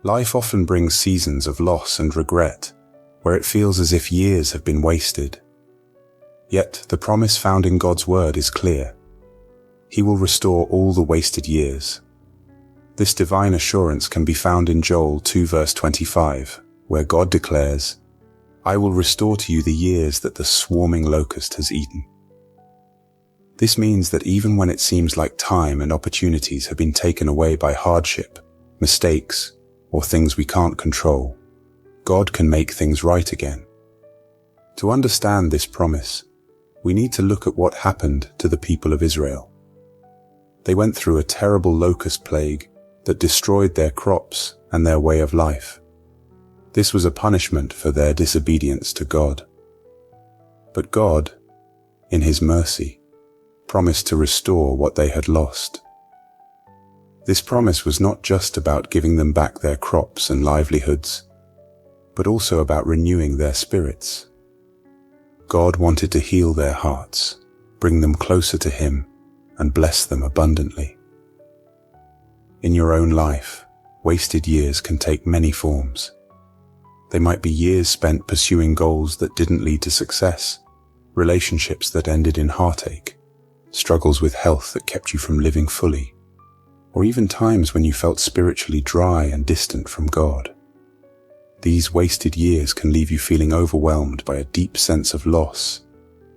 Life often brings seasons of loss and regret, where it feels as if years have been wasted. Yet the promise found in God's word is clear. He will restore all the wasted years. This divine assurance can be found in Joel 2 verse 25, where God declares, "I will restore to you the years that the swarming locust has eaten." This means that even when it seems like time and opportunities have been taken away by hardship, mistakes, or things we can't control, God can make things right again. To understand this promise, we need to look at what happened to the people of Israel. They went through a terrible locust plague that destroyed their crops and their way of life. This was a punishment for their disobedience to God. But God, in His mercy, promised to restore what they had lost. This promise was not just about giving them back their crops and livelihoods, but also about renewing their spirits. God wanted to heal their hearts, bring them closer to Him, and bless them abundantly. In your own life, wasted years can take many forms. They might be years spent pursuing goals that didn't lead to success, relationships that ended in heartache, struggles with health that kept you from living fully, or even times when you felt spiritually dry and distant from God. These wasted years can leave you feeling overwhelmed by a deep sense of loss,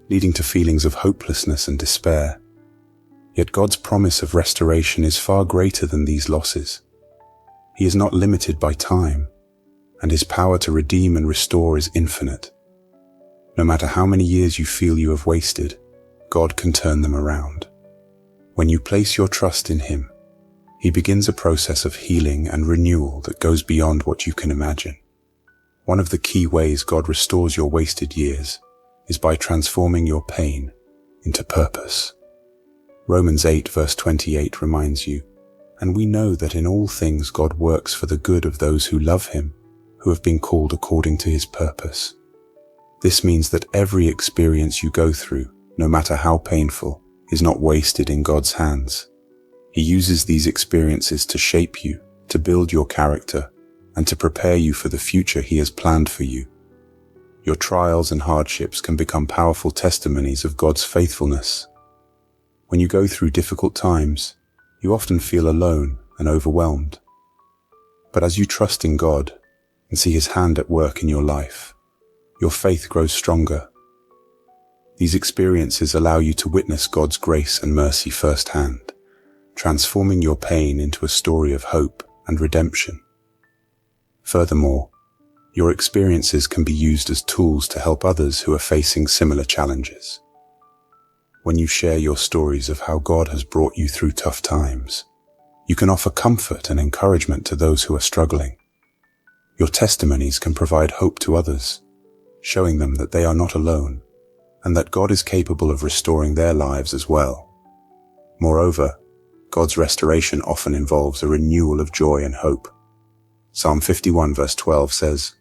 leading to feelings of hopelessness and despair. Yet God's promise of restoration is far greater than these losses. He is not limited by time, and His power to redeem and restore is infinite. No matter how many years you feel you have wasted, God can turn them around. When you place your trust in Him, He begins a process of healing and renewal that goes beyond what you can imagine. One of the key ways God restores your wasted years is by transforming your pain into purpose. Romans 8 verse 28 reminds you, "And we know that in all things God works for the good of those who love Him, who have been called according to His purpose." This means that every experience you go through, no matter how painful, is not wasted in God's hands. He uses these experiences to shape you, to build your character, and to prepare you for the future He has planned for you. Your trials and hardships can become powerful testimonies of God's faithfulness. When you go through difficult times, you often feel alone and overwhelmed. But as you trust in God and see His hand at work in your life, your faith grows stronger. These experiences allow you to witness God's grace and mercy firsthand, transforming your pain into a story of hope and redemption. Furthermore, your experiences can be used as tools to help others who are facing similar challenges. When you share your stories of how God has brought you through tough times, you can offer comfort and encouragement to those who are struggling. Your testimonies can provide hope to others, showing them that they are not alone, and that God is capable of restoring their lives as well. Moreover, God's restoration often involves a renewal of joy and hope. Psalm 51 verse 12 says,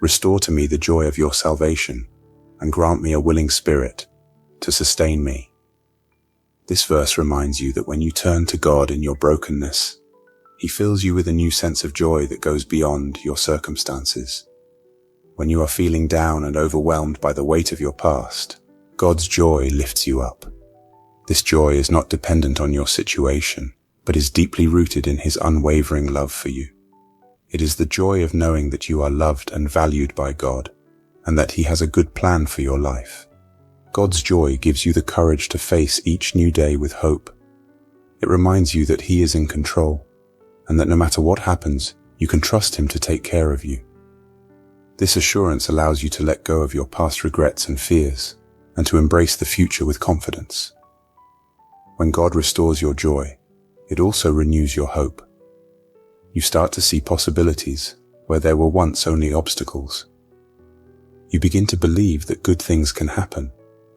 "Restore to me the joy of your salvation, and grant me a willing spirit to sustain me." This verse reminds you that when you turn to God in your brokenness, He fills you with a new sense of joy that goes beyond your circumstances. When you are feeling down and overwhelmed by the weight of your past, God's joy lifts you up. This joy is not dependent on your situation, but is deeply rooted in His unwavering love for you. It is the joy of knowing that you are loved and valued by God, and that He has a good plan for your life. God's joy gives you the courage to face each new day with hope. It reminds you that He is in control, and that no matter what happens, you can trust Him to take care of you. This assurance allows you to let go of your past regrets and fears, and to embrace the future with confidence. When God restores your joy, it also renews your hope. You start to see possibilities where there were once only obstacles. You begin to believe that good things can happen,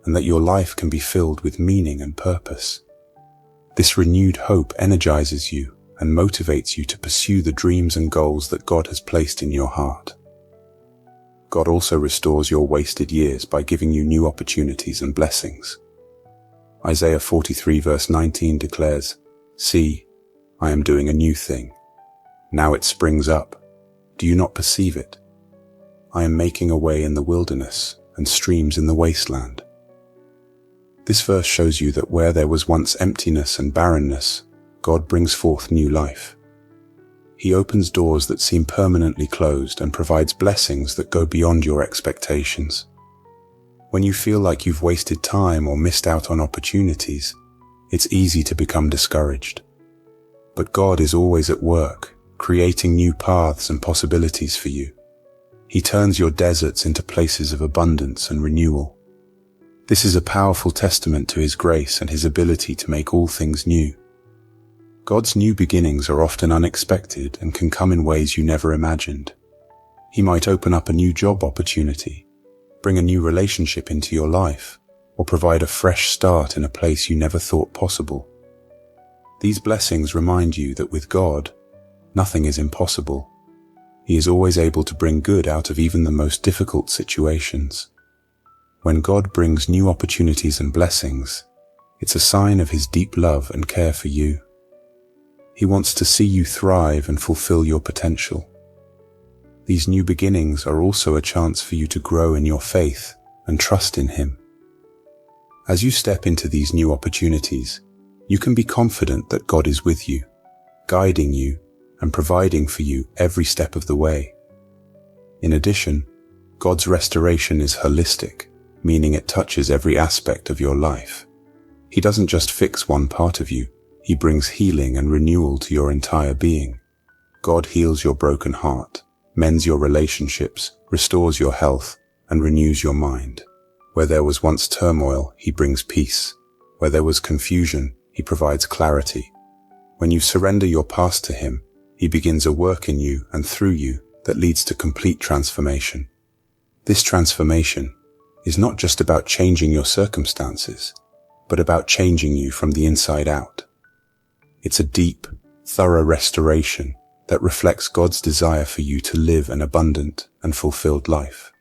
and that your life can be filled with meaning and purpose. This renewed hope energizes you and motivates you to pursue the dreams and goals that God has placed in your heart. God also restores your wasted years by giving you new opportunities and blessings. Isaiah 43 verse 19 declares, "See, I am doing a new thing. Now it springs up. Do you not perceive it? I am making a way in the wilderness and streams in the wasteland. This verse shows you that where there was once emptiness and barrenness, God brings forth new life. He opens doors that seem permanently closed and provides blessings that go beyond your expectations. When you feel like you've wasted time or missed out on opportunities, it's easy to become discouraged. But God is always at work, creating new paths and possibilities for you. He turns your deserts into places of abundance and renewal. This is a powerful testament to His grace and His ability to make all things new. God's new beginnings are often unexpected and can come in ways you never imagined. He might open up a new job opportunity, bring a new relationship into your life, or provide a fresh start in a place you never thought possible. These blessings remind you that with God, nothing is impossible. He is always able to bring good out of even the most difficult situations. When God brings new opportunities and blessings, it's a sign of His deep love and care for you. He wants to see you thrive and fulfill your potential. These new beginnings are also a chance for you to grow in your faith and trust in Him. As you step into these new opportunities, you can be confident that God is with you, guiding you and providing for you every step of the way. In addition, God's restoration is holistic, meaning it touches every aspect of your life. He doesn't just fix one part of you, He brings healing and renewal to your entire being. God heals your broken heart, mends your relationships, restores your health, and renews your mind. Where there was once turmoil, He brings peace. Where there was confusion, He provides clarity. When you surrender your past to Him, He begins a work in you and through you that leads to complete transformation. This transformation is not just about changing your circumstances, but about changing you from the inside out. It's a deep, thorough restoration that reflects God's desire for you to live an abundant and fulfilled life.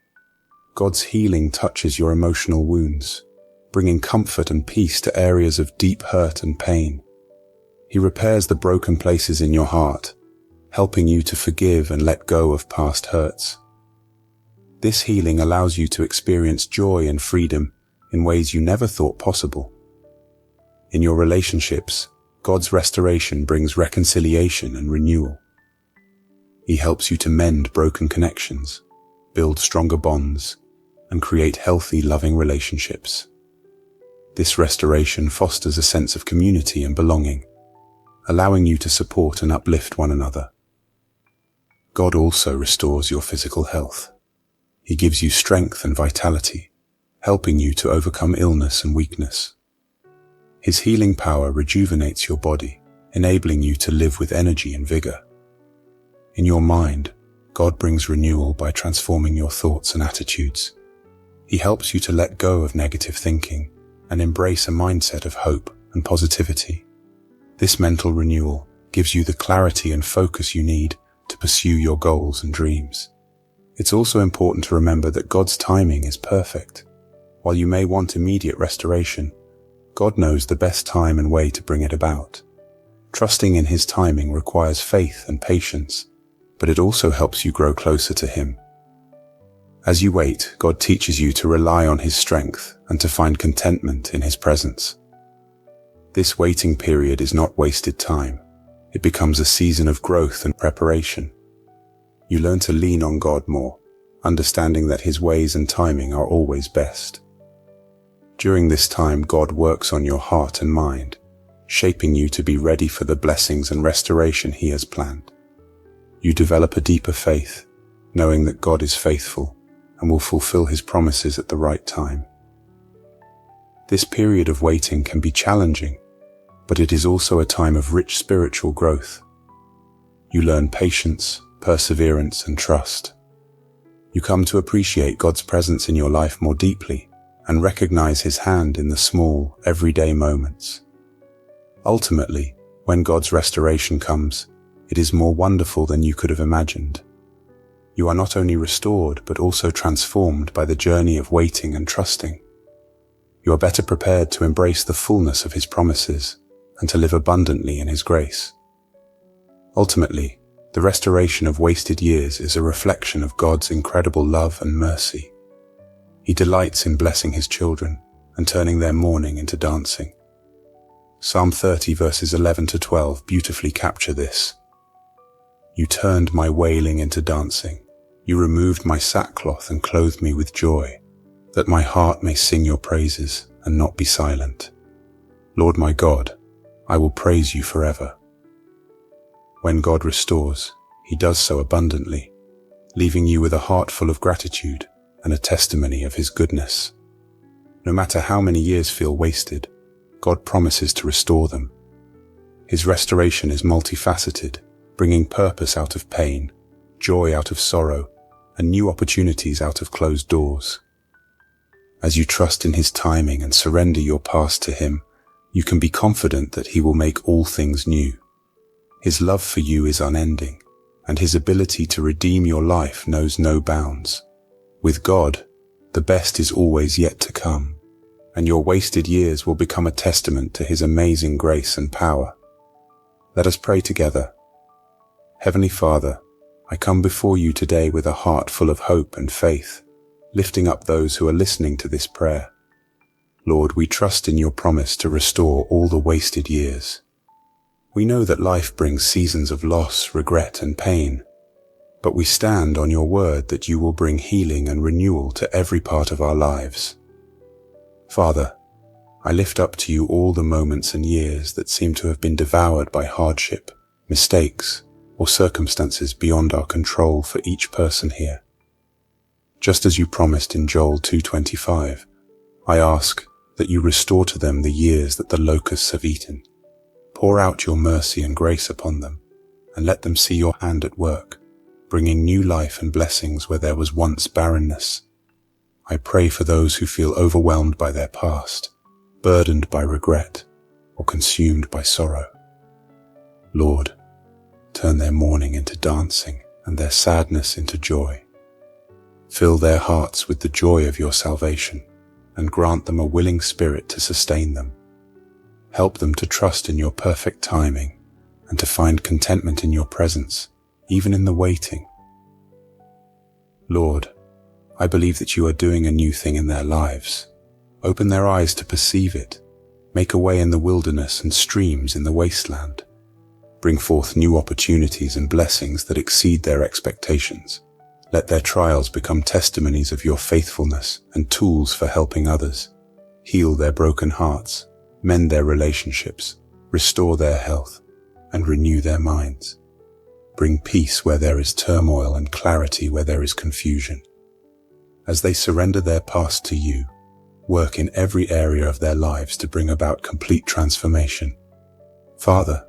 God's healing touches your emotional wounds, bringing comfort and peace to areas of deep hurt and pain. He repairs the broken places in your heart, helping you to forgive and let go of past hurts. This healing allows you to experience joy and freedom in ways you never thought possible. In your relationships, God's restoration brings reconciliation and renewal. He helps you to mend broken connections, build stronger bonds, and create healthy, loving relationships. This restoration fosters a sense of community and belonging, allowing you to support and uplift one another. God also restores your physical health. He gives you strength and vitality, helping you to overcome illness and weakness. His healing power rejuvenates your body, enabling you to live with energy and vigor. In your mind, God brings renewal by transforming your thoughts and attitudes. He helps you to let go of negative thinking and embrace a mindset of hope and positivity. This mental renewal gives you the clarity and focus you need to pursue your goals and dreams. It's also important to remember that God's timing is perfect. While you may want immediate restoration, God knows the best time and way to bring it about. Trusting in His timing requires faith and patience, but it also helps you grow closer to Him. As you wait, God teaches you to rely on His strength and to find contentment in His presence. This waiting period is not wasted time. It becomes a season of growth and preparation. You learn to lean on God more, understanding that His ways and timing are always best. During this time, God works on your heart and mind, shaping you to be ready for the blessings and restoration He has planned. You develop a deeper faith, knowing that God is faithful and will fulfill His promises at the right time. This period of waiting can be challenging, but it is also a time of rich spiritual growth. You learn patience, perseverance, and trust. You come to appreciate God's presence in your life more deeply and recognize His hand in the small, everyday moments. Ultimately, when God's restoration comes, it is more wonderful than you could have imagined. You are not only restored, but also transformed by the journey of waiting and trusting. You are better prepared to embrace the fullness of His promises and to live abundantly in His grace. Ultimately, The restoration of wasted years is a reflection of God's incredible love and mercy. He delights in blessing his children and turning their mourning into dancing. Psalm 30 verses 11 to 12 beautifully capture this. You turned my wailing into dancing. You removed my sackcloth and clothed me with joy, that my heart may sing your praises and not be silent. Lord my God, I will praise you forever. When God restores, he does so abundantly, leaving you with a heart full of gratitude and a testimony of his goodness. No matter how many years feel wasted, God promises to restore them. His restoration is multifaceted, bringing purpose out of pain, joy out of sorrow, and new opportunities out of closed doors. As you trust in his timing and surrender your past to him, you can be confident that he will make all things new. His love for you is unending, and his ability to redeem your life knows no bounds. With God, the best is always yet to come, and your wasted years will become a testament to his amazing grace and power. Let us pray together. Heavenly Father, I come before you today with a heart full of hope and faith, lifting up those who are listening to this prayer. Lord, we trust in your promise to restore all the wasted years. We know that life brings seasons of loss, regret, and pain, but we stand on your word that you will bring healing and renewal to every part of our lives. Father, I lift up to you all the moments and years that seem to have been devoured by hardship, mistakes, or circumstances beyond our control for each person here. Just as you promised in Joel 2:25, I ask that you restore to them the years that the locusts have eaten. Pour out your mercy and grace upon them, and let them see your hand at work, bringing new life and blessings where there was once barrenness. I pray for those who feel overwhelmed by their past, burdened by regret, or consumed by sorrow. Lord, turn their mourning into dancing and their sadness into joy. Fill their hearts with the joy of your salvation and grant them a willing spirit to sustain them. Help them to trust in your perfect timing and to find contentment in your presence, even in the waiting. Lord, I believe that you are doing a new thing in their lives. Open their eyes to perceive it. Make a way in the wilderness and streams in the wasteland. Bring forth new opportunities and blessings that exceed their expectations. Let their trials become testimonies of your faithfulness and tools for helping others. Heal their broken hearts, mend their relationships, restore their health, and renew their minds. Bring peace where there is turmoil and clarity where there is confusion. As they surrender their past to you, work in every area of their lives to bring about complete transformation. Father,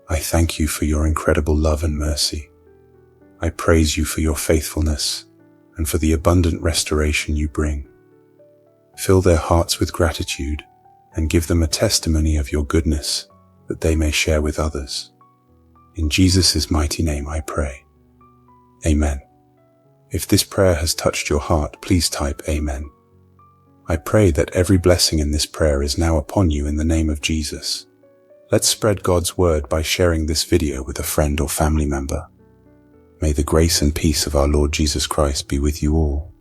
I thank you for your incredible love and mercy. I praise you for your faithfulness and for the abundant restoration you bring. Fill their hearts with gratitude and give them a testimony of your goodness that they may share with others. In Jesus' mighty name I pray. Amen. If this prayer has touched your heart, please type Amen. I pray that every blessing in this prayer is now upon you in the name of Jesus. Let's spread God's word by sharing this video with a friend or family member. May the grace and peace of our Lord Jesus Christ be with you all.